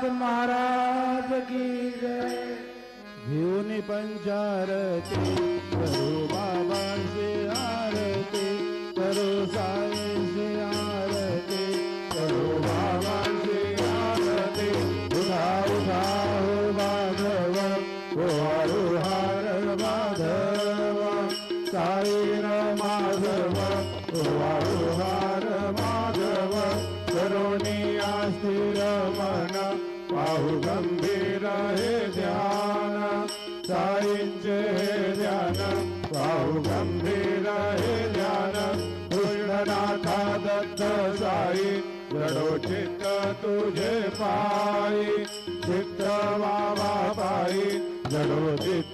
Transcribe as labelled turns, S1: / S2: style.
S1: नाथ महाराज की जय।
S2: घेऊन पंचारती करो बाबांची आरती, करो साईंची आरती, करो बाबांची आरती। उठा उठा हो माधव, हो हार माधव, साईर माधव, हो हार माधव। करोनी स्थिर मन, पाहु गंभीर हे ध्यान, साईंचे हे ध्यान, पाहु गंभीर हे ध्यान। कृष्णनाथा दत्त साई, जडो चित्त तुझे पायी, चित्त बाबा पायी, जडो चित्त